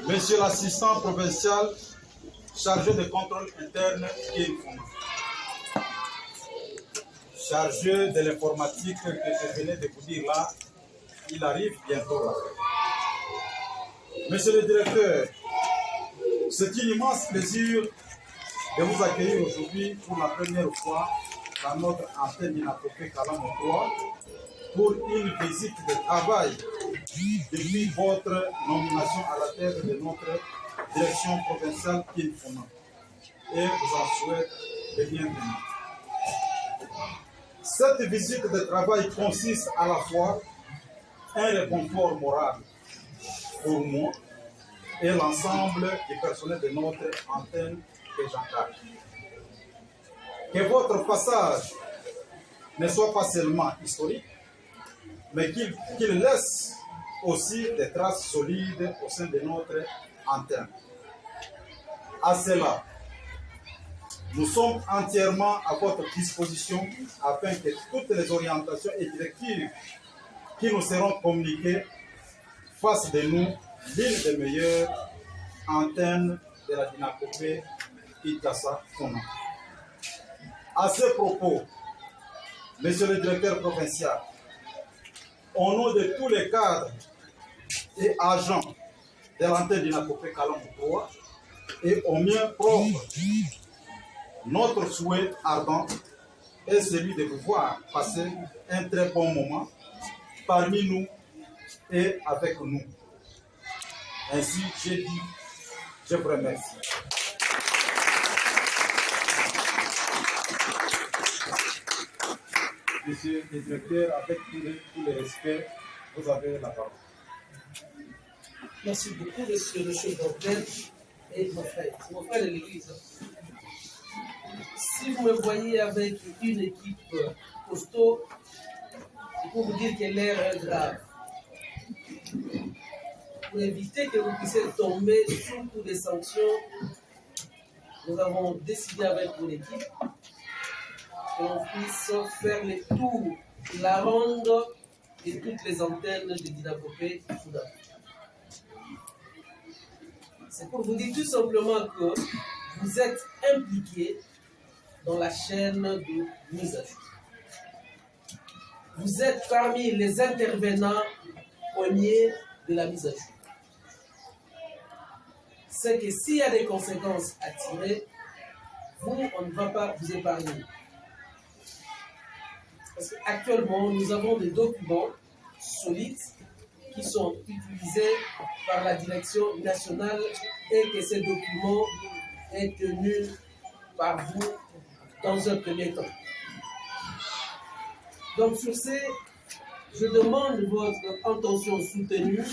Monsieur l'assistant provincial chargé de contrôle interne, chargé de l'informatique que je venais de vous dire là, il arrive bientôt là. Monsieur le directeur, c'est un immense plaisir de vous accueillir aujourd'hui pour la première fois dans notre antenne Dinakopé Kalamo 3 pour une visite de travail depuis votre nomination à la tête de notre direction provinciale Kinfuna. Et vous en souhaite le bienvenu. Cette visite de travail consiste à la fois un réconfort moral pour moi et l'ensemble du personnel de notre antenne que j'encadre. Que votre passage ne soit pas seulement historique, mais qu'il laisse aussi des traces solides au sein de notre antenne. À cela, nous sommes entièrement à votre disposition afin que toutes les orientations et directives qui nous seront communiquées fassent de nous l'une des meilleures antennes de la Dinakopé Kinshasa Funa. À ce propos, Monsieur le directeur provincial, au nom de tous les cadres et agents de l'antenne Dinakopé Kalamo 3 et au mien propre, notre souhait ardent est celui de pouvoir passer un très bon moment parmi nous et avec nous. Ainsi, j'ai dit, je vous remercie. Monsieur le directeur, avec tous les respects, vous avez la parole. Merci beaucoup, monsieur Bordet et mon frère de l'église. Si vous me voyez avec une équipe costaud, c'est pour vous dire que l'air est grave. Pour éviter que vous puissiez tomber sous toutes les sanctions, nous avons décidé avec mon équipe qu'on puisse faire le tour, la ronde de toutes les antennes de Dinakopé Funa. C'est pour vous dire tout simplement que vous êtes impliqués dans la chaîne de mise à jour. Vous êtes parmi les intervenants premiers de la mise à jour. C'est que s'il y a des conséquences à tirer, vous, on ne va pas vous épargner. Parce qu'actuellement, nous avons des documents solides qui sont utilisés par la direction nationale et que ces documents est tenu par vous dans un premier temps. Donc sur ce, je demande votre attention soutenue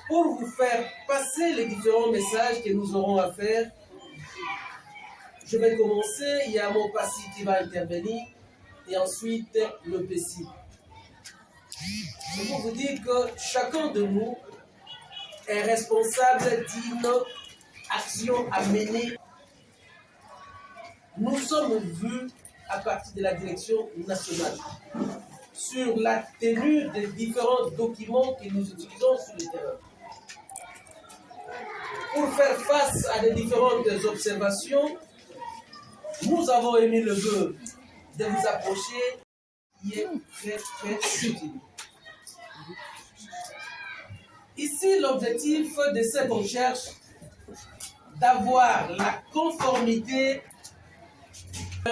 pour vous faire passer les différents messages que nous aurons à faire. Je vais commencer, il y a mon PASSI qui va intervenir et ensuite le PECI. C'est pour vous dire que chacun de nous est responsable d'une action à mener. Nous sommes vus à partir de la direction nationale sur la tenue des différents documents que nous utilisons sur le terrain. Pour faire face à des différentes observations, nous avons émis le vœu de vous approcher qui est très très soutenu. Ici, l'objectif de cette recherche, d'avoir la conformité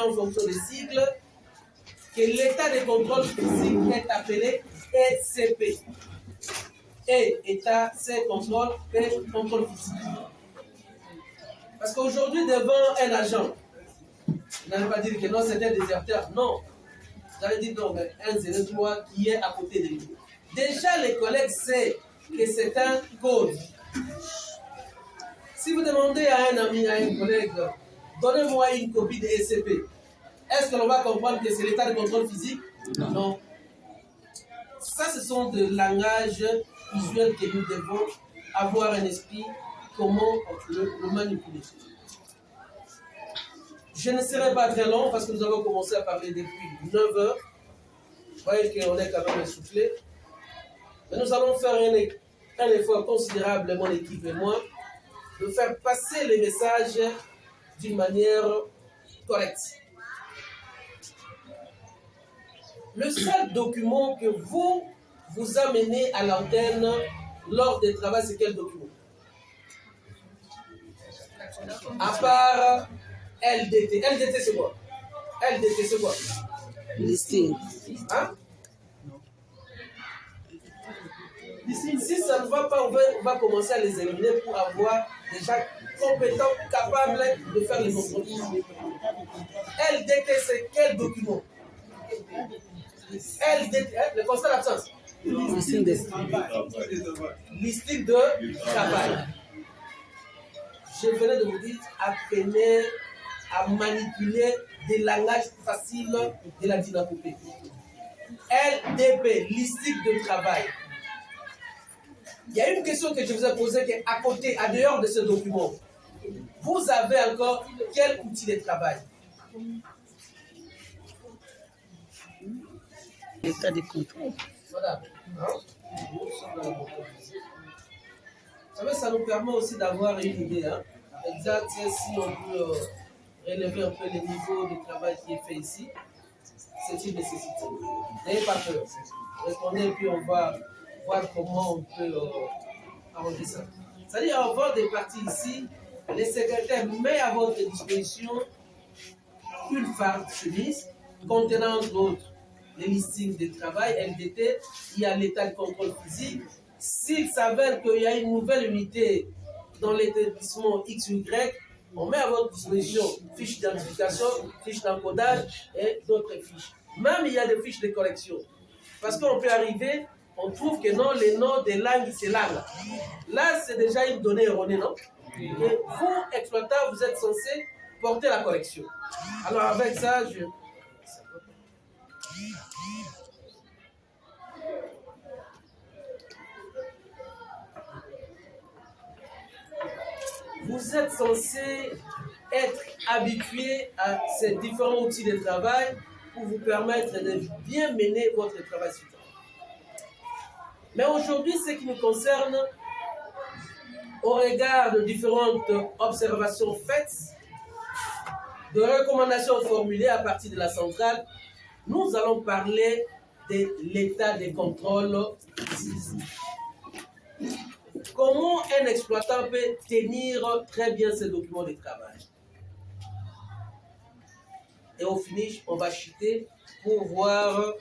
en fonction des sigles, que l'état de contrôle physique est appelé ECP. Et état, c'est contrôle physique. Parce qu'aujourd'hui, devant un agent, vous n'allez pas dire que non, c'est un déserteur. Non. Vous allez dire non, mais un 03 qui est à côté de lui. Déjà, les collègues savent que c'est un code. Si vous demandez à un ami, à un collègue, donnez-moi une copie de ECP, est-ce que l'on va comprendre que c'est l'état de contrôle physique? Non. Ça, ce sont des langages usuels que nous devons avoir un esprit, comment le manipuler. Je ne serai pas très long parce que nous avons commencé à parler depuis 9 heures. Vous voyez qu'on est quand même essoufflé. Mais nous allons faire un effort considérable, mon équipe et moi, de faire passer les messages d'une manière correcte. Le seul document que vous amenez à l'antenne lors des travaux, c'est quel document? À part LDT. LDT, c'est quoi? LDT, c'est quoi? Listing. Hein? Si ça ne va pas, on va commencer à les éliminer pour avoir des gens compétents, capables de faire les contrôles. LDT, c'est quel document? LDT, le constat d'absence. Listing de Listing de travail. Je venais de vous dire, apprenez à manipuler des langages faciles de la dynamopée. LDP, listing de travail. Il y a une question que je vous ai posée qui est à côté, à dehors de ce document. Vous avez encore quel outil de travail? l'état de contrôle. Voilà. Vous savez, ça nous permet aussi d'avoir une idée. Exact, si on peut relever un peu le niveau de travail qui est fait ici, c'est une nécessité. N'ayez pas peur. Répondez et puis on va voir comment on peut arranger ça. C'est-à-dire, avant de partir ici, les secrétaires mettent à votre disposition une farde chemise contenant entre autres les listings de travail, LDT, il y a l'état de contrôle physique. S'il s'avère qu'il y a une nouvelle unité dans l'établissement XY, on met à votre disposition fiche d'identification, fiche d'encodage et d'autres fiches. Même il y a des fiches de correction. Parce qu'on peut arriver, on trouve que non, les noms des langues, c'est langue. Là, c'est déjà une donnée erronée, non? Et vous, exploitant, vous êtes censé porter la correction. Alors avec ça, vous êtes censé être habitué à ces différents outils de travail pour vous permettre de bien mener votre travail sur terrain. Mais aujourd'hui, ce qui nous concerne, au regard de différentes observations faites, de recommandations formulées à partir de la centrale, nous allons parler de l'état de contrôle. Comment un exploitant peut tenir très bien ses documents de travail? Et au finish, on va chuter pour voir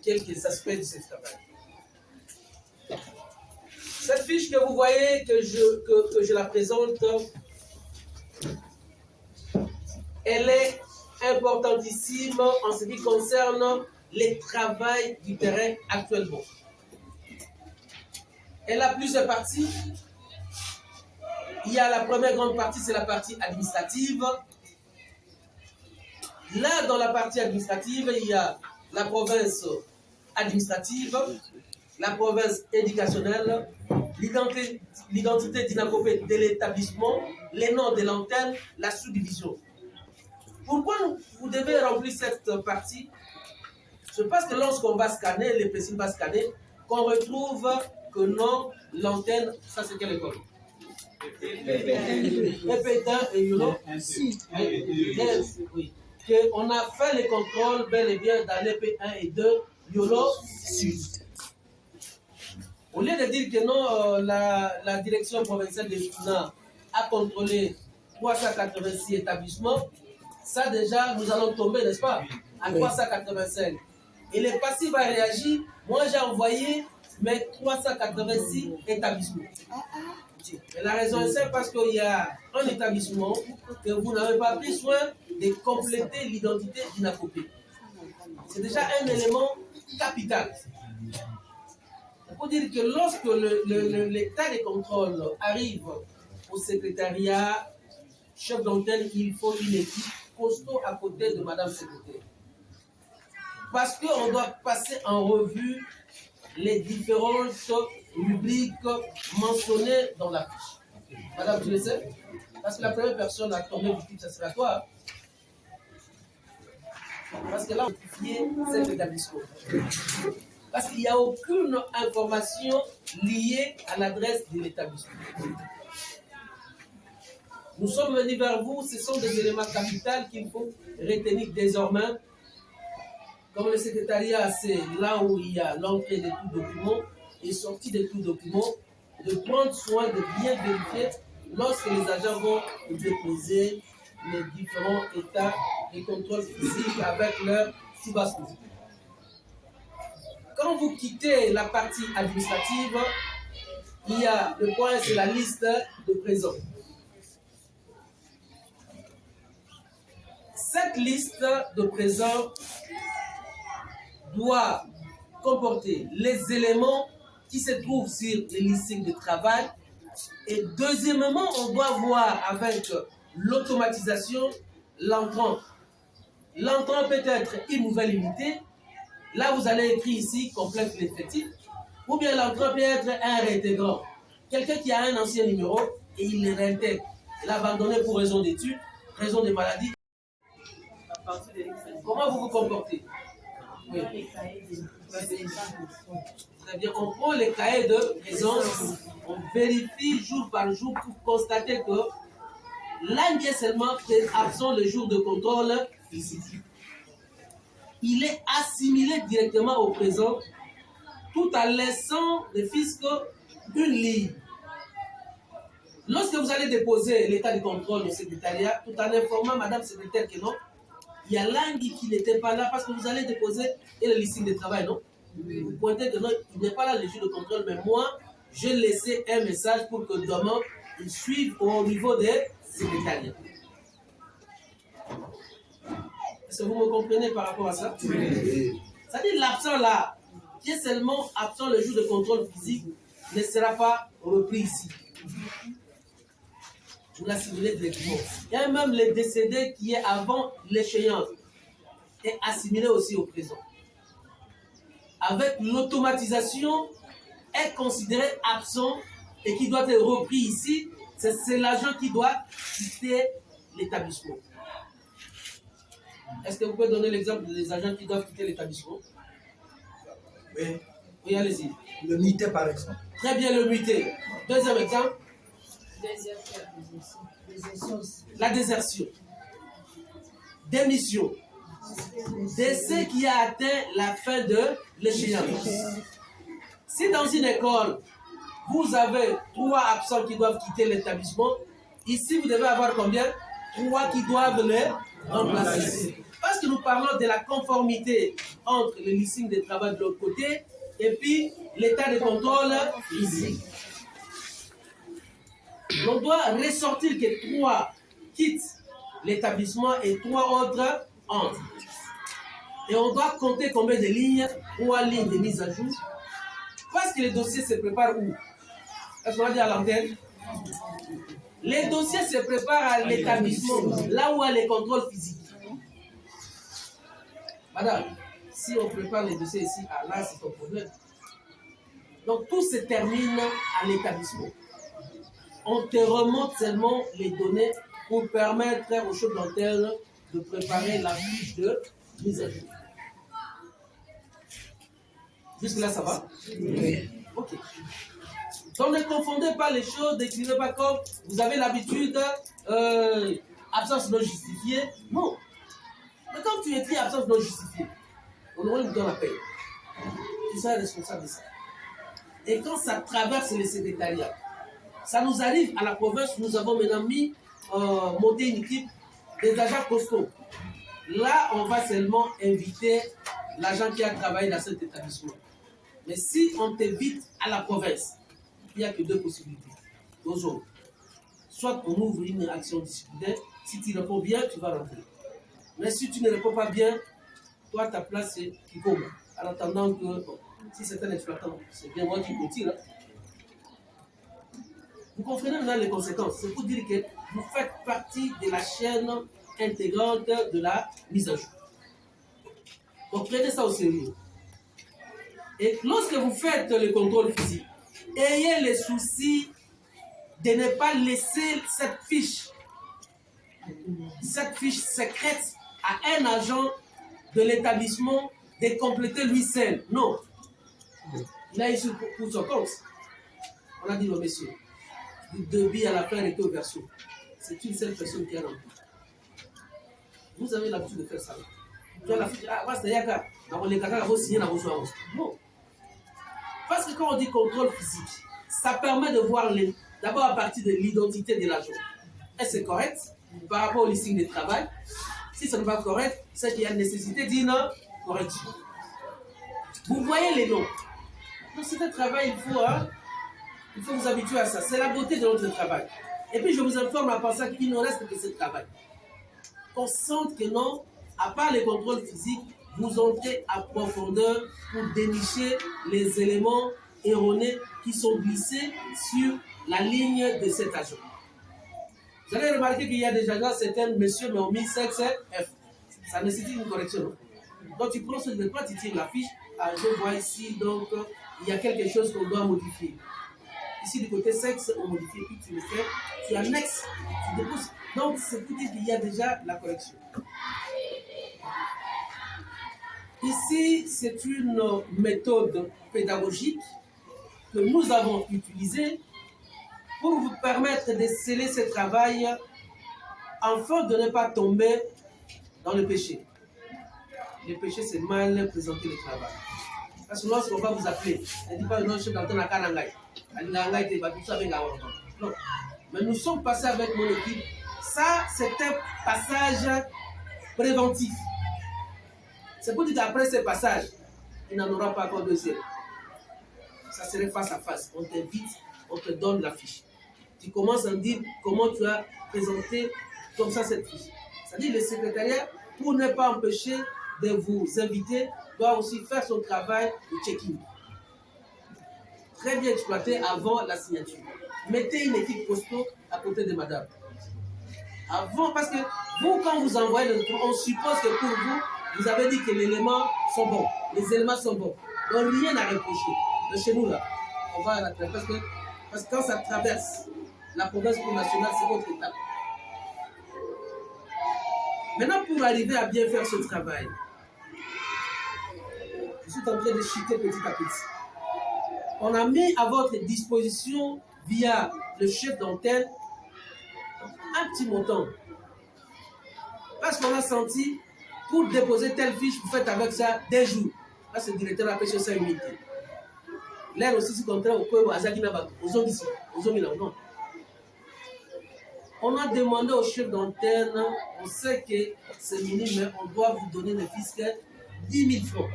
quelques aspects de ce travail. Cette fiche que vous voyez, que je la présente, elle est importantissime en ce qui concerne le travail du terrain actuellement. Elle a plusieurs parties. Il y a la première grande partie, c'est la partie administrative. Là, dans la partie administrative, il y a la province administrative, la province éducationnelle, l'identité dynamopée de l'établissement, les noms de l'antenne, la sous-division. Pourquoi vous devez remplir cette partie? C'est parce que lorsqu'on va scanner, les PC va scanner, qu'on retrouve que non, l'antenne, ça c'est quelle école? EP1 et YOLO. Oui. On a fait les contrôles bel et bien dans l'EP1 et 2, YOLO Sud. Au lieu de dire que non, la direction provinciale des finances a contrôlé 386 établissements, ça déjà, nous allons tomber, n'est-ce pas, à 385. Et le passif a réagi, moi j'ai envoyé mes 386 établissements. Et la raison est simple parce qu'il y a un établissement que vous n'avez pas pris soin de compléter l'identité d'Inakopé. C'est déjà un élément capital. Il faut dire que lorsque l'état de contrôle arrive au secrétariat, chef d'antenne, il faut une équipe costaud à côté de Madame Secrétaire. Parce qu'on doit passer en revue les différentes rubriques mentionnées dans la fiche. Madame, tu le sais? Parce que la première personne à tomber victime, ça sera toi. Parce que là, on a notifié cet établissement. Parce qu'il n'y a aucune information liée à l'adresse de l'établissement. Nous sommes venus vers vous, ce sont des éléments capitaux qu'il faut retenir désormais. Comme le secrétariat, c'est là où il y a l'entrée de tout document et sortie de tout document, de prendre soin de bien vérifier lorsque les agents vont déposer les différents états de contrôle physique avec leur sous-basse. Quand vous quittez la partie administrative, il y a le point, c'est la liste de présents. Cette liste de présents doit comporter les éléments qui se trouvent sur les listings de travail. Et deuxièmement, on doit voir avec l'automatisation l'entrant. L'entrant peut être une nouvelle unité. Là, vous allez écrire ici, complète l'effectif. Ou bien l'entrant peut être un réintégrant. Quelqu'un qui a un ancien numéro et il le réintègre. Il l'a abandonné pour raison d'études, raison de maladie. Comment vous vous comportez? Oui. Très bien, on prend les cahiers de présence, on vérifie jour par jour pour constater que l'un est seulement absent le jour de contrôle physique. Il est assimilé directement au présent tout en laissant le fisc une ligne. Lorsque vous allez déposer l'état de contrôle au secrétariat, tout en informant Madame Secrétaire que non, il y a l'un qui n'était pas là parce que vous allez déposer et le listing de travail, non? Vous pointez que non, il n'est pas là le jour de contrôle, mais moi, j'ai laissé un message pour que demain, il suive au niveau des secrétariats. Est-ce que vous me comprenez par rapport à ça? Oui. C'est-à-dire l'absent là, qui est seulement absent le jour de contrôle physique, ne sera pas repris ici. Vous l'assimilez directement. Il y a même le décédé qui est avant l'échéance est assimilé aussi au présent. Avec l'automatisation, est considéré absent et qui doit être repris ici. C'est l'agent qui doit quitter l'établissement. Est-ce que vous pouvez donner l'exemple des agents qui doivent quitter l'établissement? Oui. Oui, allez-y. Le muté, par exemple. Très bien, le muté. Deuxième exemple. La désertion. Démission. Décès qui a atteint la fin de l'échéance. Si dans une école, vous avez 3 absents qui doivent quitter l'établissement, ici vous devez avoir combien? 3 qui doivent les remplacer. Parce que nous parlons de la conformité entre le listing de travail de l'autre côté et puis l'état de contrôle ici. On doit ressortir que 3 quittent l'établissement et 3 autres entrent. Et on doit compter combien de lignes? 3 lignes de mise à jour. Parce que les dossiers se préparent où? Est-ce qu'on va dire à l'antenne? Les dossiers se préparent à l'établissement, là où il y a les contrôles physiques. Madame, si on prépare les dossiers ici, là, c'est ton problème. Donc, tout se termine à l'établissement. On te remonte seulement les données pour permettre au chef d'antenne de préparer la fiche de mise à jour. Jusque-là, ça va? Oui. Ok. Donc, ne confondez pas les choses, n'écrivez pas comme vous avez l'habitude, absence non justifiée. Non. Mais quand tu écris absence non justifiée, on aurait donné la paix. Tu seras responsable de ça. Et quand ça traverse les secrétariats, ça nous arrive à la province, nous avons maintenant monté une équipe des agents postaux. Là, on va seulement inviter l'agent qui a travaillé dans cet établissement. Mais si on t'invite à la province, il n'y a que 2 possibilités. Toujours. Soit on ouvre une action disciplinaire, si tu réponds bien, tu vas rentrer. Mais si tu ne réponds pas bien, toi, ta place, c'est Kikoma. En attendant que, bon, si c'est un exploitant, c'est bien moi qui continue. Vous comprenez maintenant les conséquences. C'est pour dire que vous faites partie de la chaîne intégrante de la mise à jour. Donc prenez ça au sérieux. Et lorsque vous faites le contrôle physique, ayez le souci de ne pas laisser cette fiche secrète à un agent de l'établissement de compléter lui seul. Non. Il a ici pour son compte. On a dit au monsieur, du débit à la fin était au verso. C'est une seule personne qui a rempli. Vous avez l'habitude de faire ça. Tu as la fiche, c'est Yaka. Non. Parce que quand on dit contrôle physique, ça permet de voir d'abord à partir de l'identité de l'agent. Est-ce que c'est correct par rapport au listing de travail? Si ce n'est pas correct, c'est qu'il y a nécessité d'une correction. Vous voyez les noms. Dans ce travail, il faut vous habituer à ça. C'est la beauté de notre travail. Et puis je vous informe en pensant qu'il ne reste que ce travail. On sente que non, à part les contrôles physiques, vous entrez à profondeur pour dénicher les éléments erronés qui sont glissés sur la ligne de cet agent. Vous allez remarquer qu'il y a déjà là certains messieurs mais ont mis sexe F. Ça nécessite une correction. Donc tu prends ce débat, tu tires la fiche. Je vois ici, donc il y a quelque chose qu'on doit modifier. Ici du côté sexe, on modifie, puis tu le fais, tu annexes, tu déposes. Donc c'est pour dire qu'il y a déjà la correction. Ici, c'est une méthode pédagogique que nous avons utilisée pour vous permettre de sceller ce travail afin de ne pas tomber dans le péché. Le péché, c'est mal présenter le travail. Parce que lorsqu'on va vous appeler, ne dit pas le nom chef d'antenne à Kanangai. Non. Mais nous sommes passés avec mon équipe. Ça, c'est un passage préventif. C'est pour dire qu'après ce passage, il n'en aura pas encore deuxième. Ça serait face à face. On t'invite, on te donne la fiche. Tu commences à dire comment tu as présenté comme ça cette fiche. C'est-à-dire le secrétariat, pour ne pas empêcher de vous inviter, doit aussi faire son travail de check-in. Très bien exploité avant la signature. Mettez une équipe posto à côté de madame. Avant, parce que vous, quand vous envoyez le document, on suppose que pour vous, vous avez dit que les éléments sont bons. Les éléments sont bons. Donc rien à reprocher. Mais chez nous, là, on va à la parce que quand ça traverse la province nationale, c'est autre étape. Maintenant, pour arriver à bien faire ce travail, je suis en train de chuter petit à petit. On a mis à votre disposition, via le chef d'antenne, un petit montant. Parce qu'on a senti, pour déposer telle fiche, vous faites avec ça des jours. Là, c'est le directeur appelle sur ça une unité. Là aussi, c'est contraire au peu, on a demandé au chef d'antenne, on sait que c'est minime, mais on doit vous donner le fisc 10 000 francs.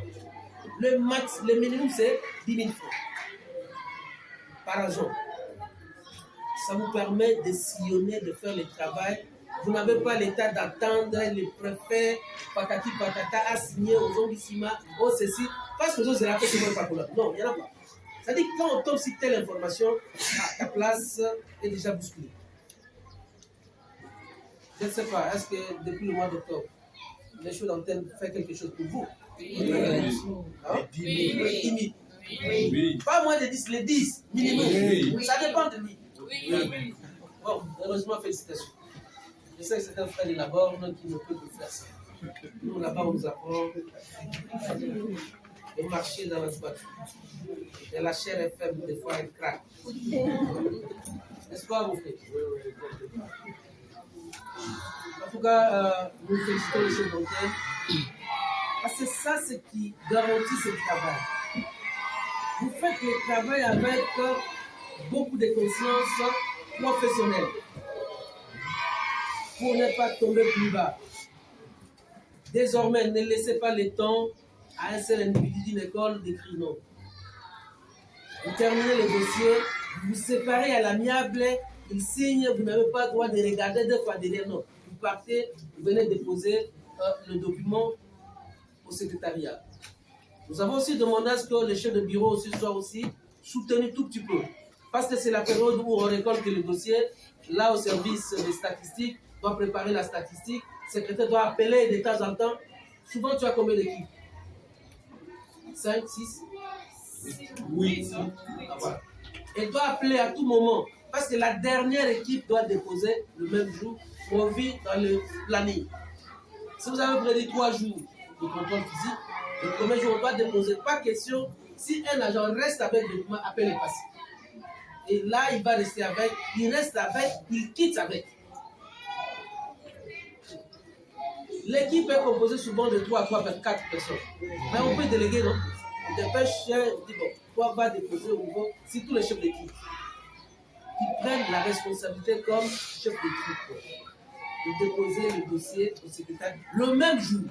Le minimum, c'est 10 000 francs par agent. Ça vous permet de sillonner, de faire le travail. Vous n'avez pas l'état d'attendre les préfets, patati patata, à signer aux Zongissima, aux ceci, parce que vous avez fait pas pour là. Non, il n'y en a pas. C'est-à-dire que quand on tombe sur telle information, ta place est déjà bousculée. Je ne sais pas, est-ce que depuis le mois d'octobre, les choses d'antenne font quelque chose pour vous? Oui. Hein? Oui. Oui. Pas moins de 10, les 10 minimum. Oui. Ça dépend de lui. Oui. Bon, heureusement, félicitations. Je sais que c'est un frère de la borne qui ne peut plus faire ça. Nous, là-bas, on nous apprend de marcher dans la voiture. Et la chair est faible, des fois, elle craque. N'est-ce pas, mon frère? En tout cas, nous félicitons les chefs d'antenne. Parce que ça, c'est ce qui garantit ce travail. Vous faites le travail avec beaucoup de conscience professionnelle pour ne pas tomber plus bas. Désormais, ne laissez pas le temps à un seul individu d'une école d'écrire non. Vous terminez le dossier, vous séparez à l'amiable, il signe, vous n'avez pas le droit de regarder deux fois derrière. Non. Vous partez, vous venez déposer le document au secrétariat. Nous avons aussi demandé à ce que le chef de bureau aussi soit aussi soutenu tout petit peu. Parce que c'est la période où on récolte le dossier, là au service des statistiques, doit préparer la statistique, le secrétaire doit appeler de temps en temps. Souvent, tu as combien d'équipes? 5, 6? Oui. Ah, voilà. Elle doit appeler à tout moment. Parce que la dernière équipe doit déposer le même jour. On vit dans le planning. Si vous avez prévu 3 jours de contrôle physique, le premier jour, on doit déposer. Pas question, Si un agent reste avec le document, appel est passé. Et là, il va rester avec, il reste avec, il quitte avec. L'équipe est composée souvent de 3 à 4 personnes. Mais on peut déléguer, non? On dépêche, on dit, bon, toi va déposer au niveau, si tous les chefs d'équipe qui prennent la responsabilité comme chef d'équipe de déposer le dossier au secrétaire le même jour.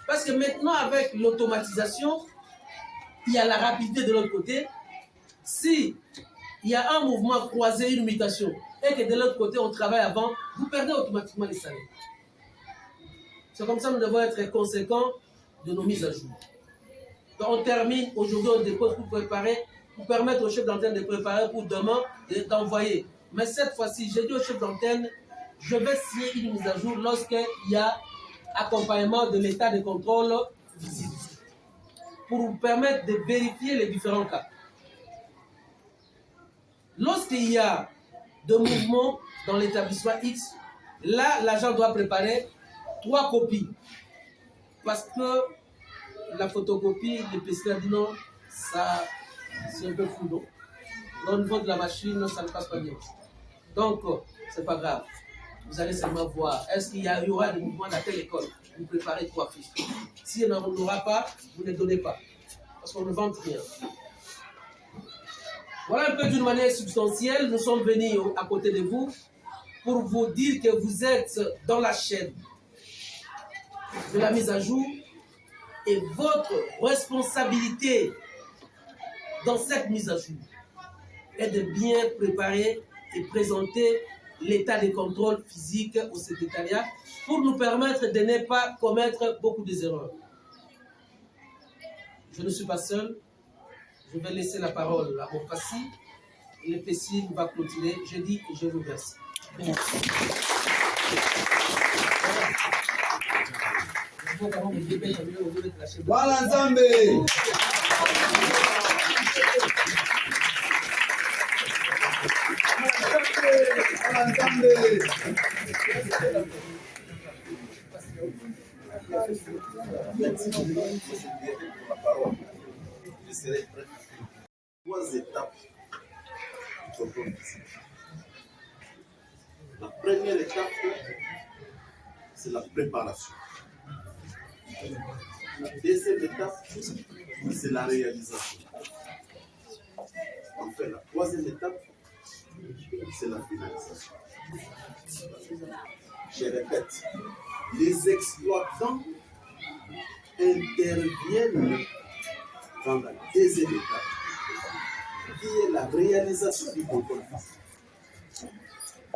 Parce que maintenant, avec l'automatisation, il y a la rapidité de l'autre côté. Si il y a un mouvement croisé, une mutation, et que de l'autre côté, on travaille avant, vous perdez automatiquement les salaires. C'est comme ça que nous devons être conséquents de nos mises à jour. Donc on termine, aujourd'hui on dépose pour préparer, pour permettre au chef d'antenne de préparer pour demain d'envoyer. Mais cette fois-ci, j'ai dit au chef d'antenne, je vais signer une mise à jour lorsqu'il y a accompagnement de l'état de contrôle visite, pour vous permettre de vérifier les différents cas. Lorsqu'il y a de mouvements dans l'établissement X, là, l'agent doit préparer 3 copies. Parce que la photocopie, le PCR dit non, ça, c'est un peu flou. Donc, au niveau de la machine, ça ne passe pas bien. Donc, c'est pas grave. Vous allez seulement voir, est-ce qu'il y aura des mouvements dans telle école? Vous préparez 3 fiches. S'il n'y en aura pas, vous ne donnez pas. Parce qu'on ne vante rien. Voilà un peu d'une manière substantielle. Nous sommes venus à côté de vous pour vous dire que vous êtes dans la chaîne de la mise à jour et votre responsabilité dans cette mise à jour est de bien préparer et présenter l'état de contrôle physique au secrétariat pour nous permettre de ne pas commettre beaucoup d'erreurs. Je ne suis pas seul. Je vais laisser la parole à mon Passi. Et le Passi va clôturer. Je dis et je vous remercie. Merci. Voilà Nzambe. Voilà Nzambe. Merci pour la parole. Je serai prêt. 3 étapes du contrôle physique. La première étape, c'est la préparation. La deuxième étape, c'est la réalisation. Enfin, la troisième étape, c'est la finalisation. Je répète, les exploitants interviennent dans la deuxième étape, qui est la réalisation du contrôle physique.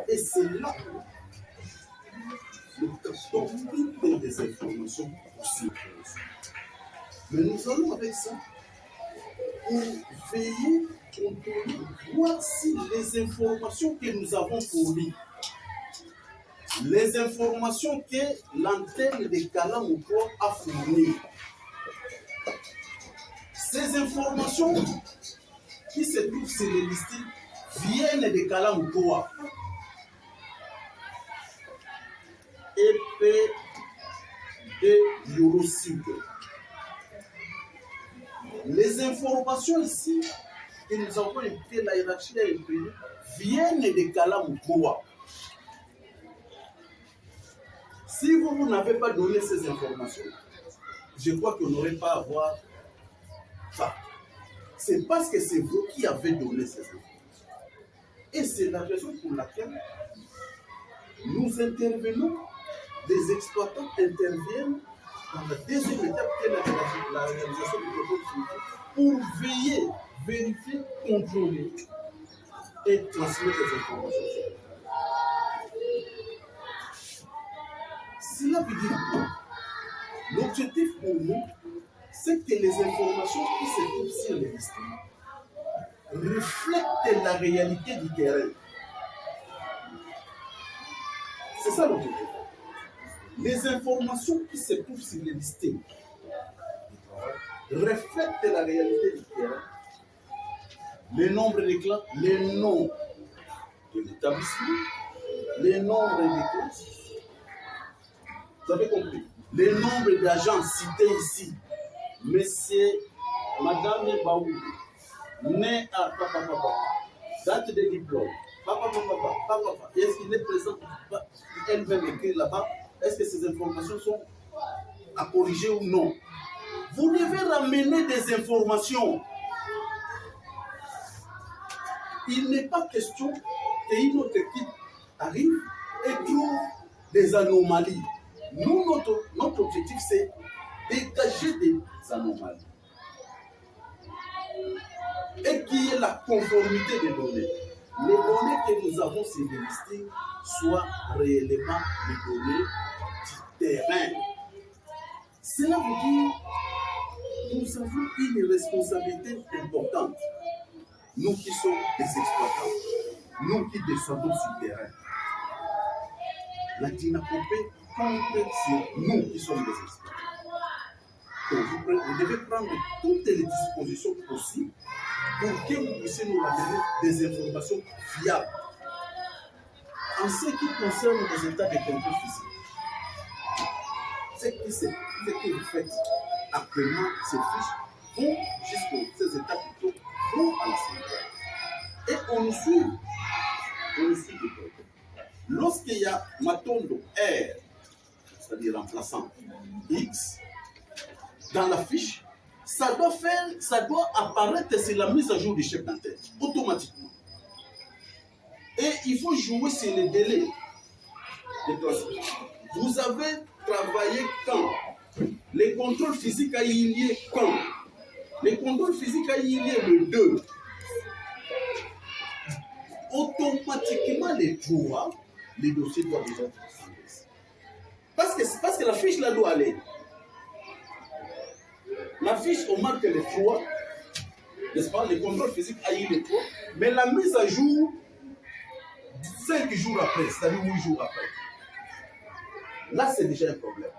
Et c'est là que nous captons toutes les informations possibles. Mais nous allons avec ça pour veiller, contrôler, voir si les informations que nous avons fournies, les informations que l'antenne de Kalamu-3 a fournies, ces informations qui se trouvent sur les listings viennent de Kalamu-3. EP de Eurosud. Les informations ici que nous avons invité la hiérarchie à imprimer viennent de Kalamu-3. Si vous n'avez pas donné ces informations, je crois qu'on n'aurait pas à avoir ça. C'est parce que c'est vous qui avez donné ces informations. Et c'est la raison pour laquelle nous intervenons, les exploitants interviennent dans la deuxième étape qui est la réalisation du contrôle physique pour veiller, vérifier, contrôler et transmettre les informations. Cela veut dire que l'objectif pour nous, c'est que les informations qui se trouvent sur les listings reflètent la réalité du terrain. C'est ça l'objectif. Les informations qui se trouvent sur les listings reflètent la réalité du terrain. Le nombre de classes, les noms de l'établissement, les nombres de classes. Vous avez compris? Les nombres d'agents cités ici, Monsieur Madame Baou, née à papa, date de diplôme, papa, est-ce qu'il est présent? Elle-même écrit là-bas, est-ce que ces informations sont à corriger ou non? Vous devez ramener des informations. Il n'est pas question qu'une autre équipe arrive et trouve des anomalies. Nous, notre objectif, c'est dégager des anomalies. Et qu'il y ait la conformité des données. Les données que nous avons sur les listings soient réellement les données du terrain. Cela veut dire que nous avons une responsabilité importante. Nous qui sommes des exploitants, nous qui descendons sur le terrain. La dynapopée compte sur nous qui sommes des exploitants. Donc vous devez prendre toutes les dispositions possibles pour que vous puissiez nous ramener des informations fiables. En ce qui concerne les états de contrôle physique, ce que vous faites actuellement, ces fiches vont jusqu'à ces états plutôt vont à la santé. Et on nous suit. On nous suit de près. Lorsqu'il y a Matondo R, c'est-à-dire remplaçant X, dans la fiche, ça doit apparaître sur la mise à jour du chef d'antenne, automatiquement. Et il faut jouer sur les délais de transmission. Vous avez travaillé quand? Les contrôles physiques a eu lieu quand? Les contrôles physiques a eu lieu le 2. Automatiquement, les 3, les dossiers doivent déjà être transmis. Parce que la fiche là doit aller. La fiche, on marque les 3, n'est-ce pas? Les contrôles physiques a eu les 3, mais la mise à jour, 5 jours après, c'est-à-dire 8 jours après. Là, c'est déjà un problème.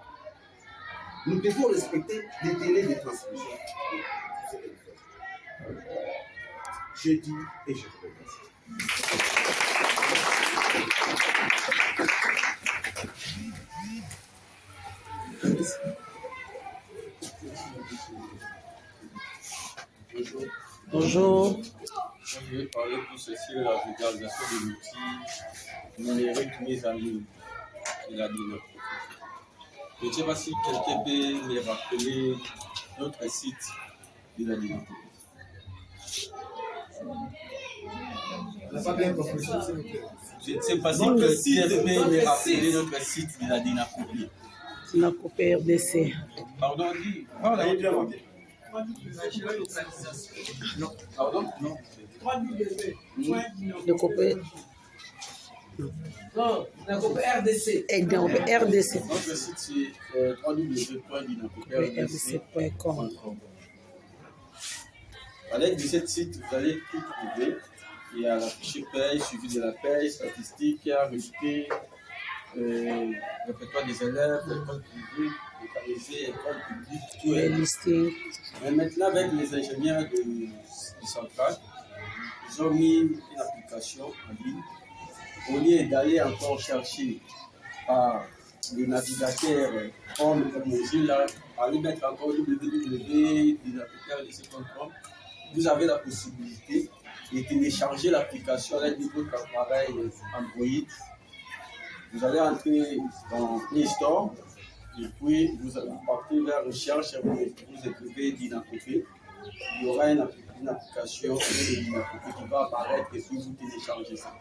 Nous devons respecter les délais de transmission. Je dis et je remercie. Bonjour. Je vais parler pour ceci de la vulgarisation de l'outil numérique mis en ligne de la DINAPOPÉ. Je ne sais pas si quelqu'un peut me rappeler notre site de la DINAPOPÉ. Je ne sais pas si quelqu'un peut me rappeler notre site de la DINAPOPÉ. DINAPOPÉ RDC. Pardon, dis. Non. Pardon? Non. DINAPOPÉ. Non, DINAPOPÉ RDC. DINAPOPÉ RDC. Notre site c'est www.dinapopé.com. À l'aide de ce site, vous allez tout trouver. Il y a la fiche paye, suivi de la paye, statistiques, résultats, répertoire des élèves, école privée, localisée, école publique, tout est listing. Mais maintenant, avec les ingénieurs du central, ils ont mis une application en ligne. Au lieu d'aller encore chercher par le navigateur comme Mozilla, là, aller mettre encore www.dinapopé.com, vous avez la possibilité de télécharger l'application à l'aide de votre appareil Android. Vous allez entrer dans Play Store et puis vous partez vers recherche et vous écrivez DINAPOPÉ. Il y aura une application de DINAPOPÉ qui va apparaître et puis vous téléchargez ça.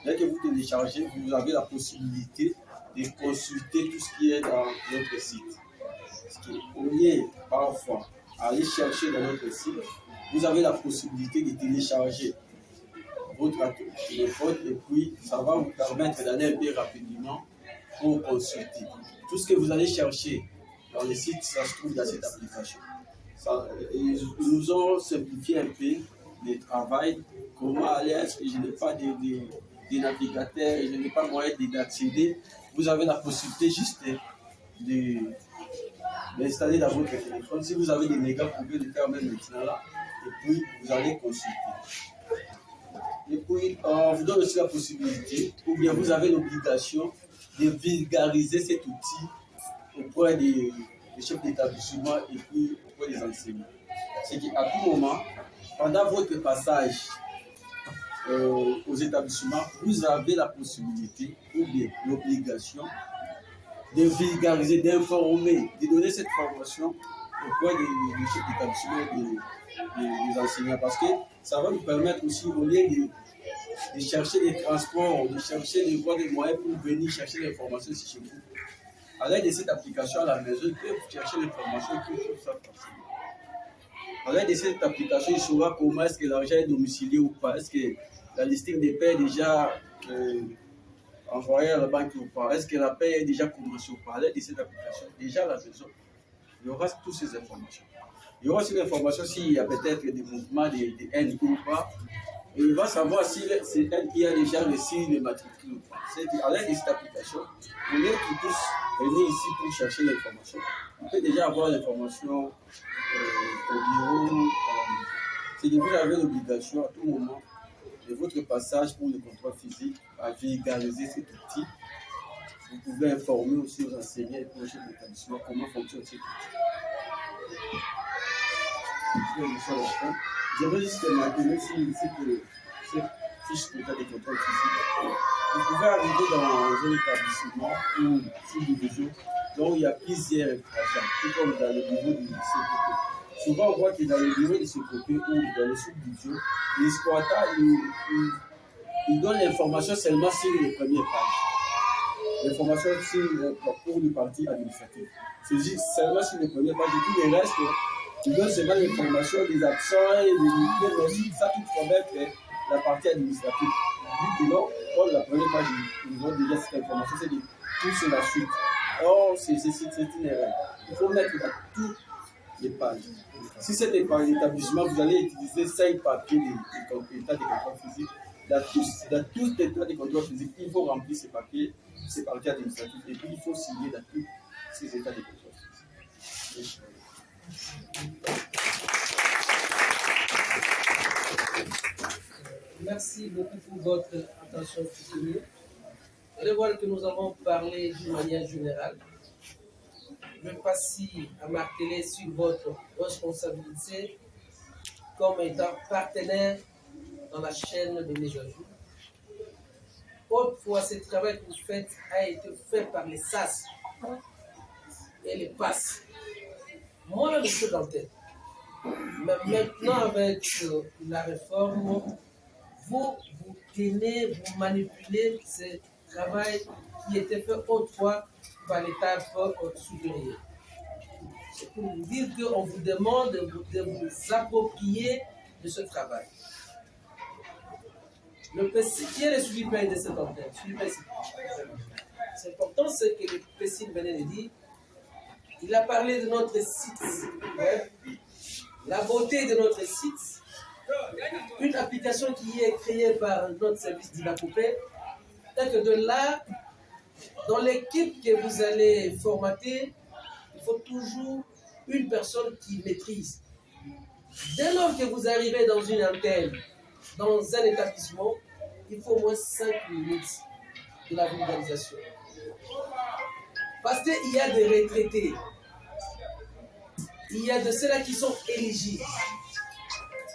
Dès que vous téléchargez, vous avez la possibilité de consulter tout ce qui est dans notre site. Parce qu'au lieu, parfois, aller chercher dans notre site, vous avez la possibilité de télécharger votre téléphone et puis ça va vous permettre d'aller un peu rapidement pour consulter. Tout ce que vous allez chercher dans le site, ça se trouve dans cette application. Ils nous ont simplifié un peu le travail. Comment aller, est-ce que je n'ai pas de navigateur et je n'ai pas moyen d'accéder. Vous avez la possibilité juste d'installer dans votre téléphone. Si vous avez des mégas, vous pouvez le faire même maintenant là. Et puis, vous allez consulter. Et puis, on vous donne aussi la possibilité, ou bien vous avez l'obligation de vulgariser cet outil auprès les chefs d'établissement et puis auprès des enseignants. C'est qu'à tout moment, pendant votre passage aux établissements, vous avez la possibilité ou bien l'obligation de vulgariser, d'informer, de donner cette formation auprès des chefs d'établissement et des enseignants. Parce que ça va nous permettre aussi, au lieu de chercher des transports, de chercher de voir des moyens pour venir chercher l'information ici chez vous. À l'aide de cette application à la maison, ils peuvent chercher l'information et tout ça facilement. À l'aide de cette application, il saura comment est-ce que l'argent est domicilié ou pas. Est-ce que la listing des paix est déjà envoyée à la banque ou pas. Est-ce que la paix est déjà commencée ou pas. À l'aide de cette application, déjà à la maison, il y aura toutes ces informations. Il y aura aussi l'information s'il y a peut-être des mouvements de haine ou pas. Et il va savoir si c'est elle qui a déjà reçu les matricules ou pas. À l'aide de cette application, au lieu qu'ils puissent venir ici pour chercher l'information, on peut déjà avoir l'information au bureau. C'est que vous avez l'obligation à tout moment de votre passage pour le contrôle physique à vulgariser cet outil. Vous pouvez informer aussi aux enseignants et aux chefs d'établissement comment fonctionne cet outil. Je veux juste mentionner cette fiche d'état de contrôle physique. Vous pouvez arriver dans un établissement ou sous-division dont il y a plusieurs agents, tout comme dans le bureau du CPP. Souvent, on voit que dans le bureau du CPP ou dans les sous-divisions, l'exploitant, il donne l'information seulement sur les premières pages. L'information pour le parti administratif. C'est juste seulement sur les premières pages. Et puis le reste, il donne seulement l'information des absents et des unités, mais aussi ça tout promet la partie administrative. Vu que non, comme la première page, ils ont déjà cette information, c'est de tout sur la suite. Or, c'est une erreur. Il faut mettre dans toutes les pages. Si c'est un établissement, vous allez utiliser 5 papiers d'état de contrôle physique. Dans tous les états de contrôle physique, il faut remplir ces papiers, ces parties administratives, et puis il faut signer dans tous ces états de contrôle physique. Merci beaucoup pour votre attention soutenue. Vous allez voir que nous avons parlé d'une manière générale. Je ne vais pas si à marteler sur votre responsabilité comme étant partenaire dans la chaîne de mise à jour. Autrefois, ce travail que vous faites a été fait par les SAS et les PAS. Moi, je suis dans le tête. Mais maintenant, avec la réforme, vous tenez, vous manipulez ce travail qui était fait autrefois par l'étape supérieure. C'est pour vous dire qu'on vous demande de vous approprier de ce travail. Le PSI, qui est le suivi de cette antenne? C'est important ce que le PSI venait de dire. Il a parlé de notre site web, la beauté de notre site, une application qui est créée par notre service d'Inacopé, et que de là, dans l'équipe que vous allez formater, il faut toujours une personne qui maîtrise. Dès lors que vous arrivez dans une antenne, dans un établissement, il faut au moins 5 minutes de la vulgarisation. Parce qu'il y a des retraités, il y a de ceux-là qui sont éligibles.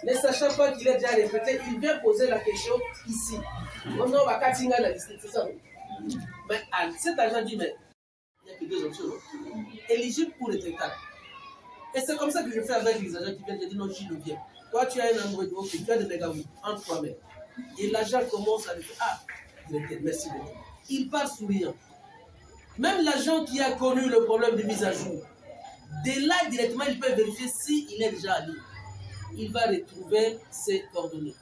Ne sachant pas qu'il est déjà retraité, il vient poser la question ici. On va Katinga la liste, c'est ça. Mais cet agent dit, mais il n'y a que 2 options. Éligible ou retraitable. Et c'est comme ça que je fais avec les agents qui viennent, je dis non, j'y le viens. Toi, tu as un Android, ok, tu as des mégabytes entre toi-même. Et l'agent commence à lui dire, ah, merci beaucoup. Il part souriant. Même l'agent qui a connu le problème de mise à jour, dès là, directement, il peut vérifier s'il est déjà allé. Il va retrouver ses coordonnées.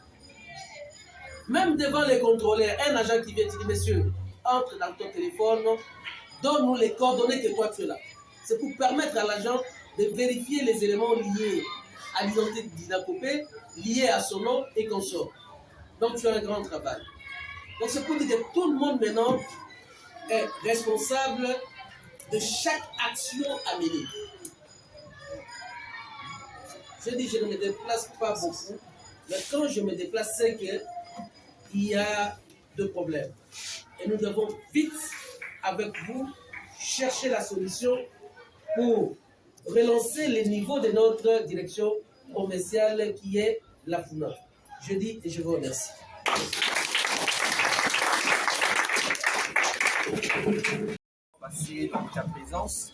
Même devant les contrôleurs, un agent qui vient te dire, monsieur, entre dans ton téléphone, donne-nous les coordonnées que toi tu es là. C'est pour permettre à l'agent de vérifier les éléments liés à l'identité d'Inacopé, liés à son nom et consort. Donc tu as un grand travail. Donc c'est pour dire que tout le monde maintenant est responsable de chaque action à mener. Je dis, je ne me déplace pas beaucoup, mais quand je me déplace, c'est qu'il y a 2 problèmes. Et nous devons vite, avec vous, chercher la solution pour relancer le niveau de notre direction commerciale qui est la FUNA. Je dis et je vous remercie. Passer dans ta présence.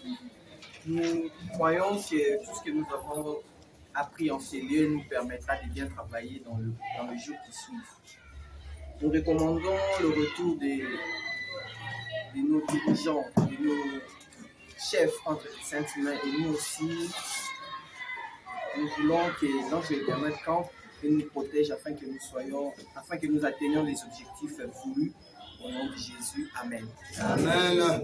Nous croyons que tout ce que nous avons appris en ces lieux nous permettra de bien travailler dans les jours qui suivent. Nous recommandons le retour de nos dirigeants, de nos chefs entre les saintes mains et nous aussi. Nous voulons que l'ange éternel campe et nous protège afin que nous atteignions les objectifs voulus. Au nom de Jésus, Amen. Amen.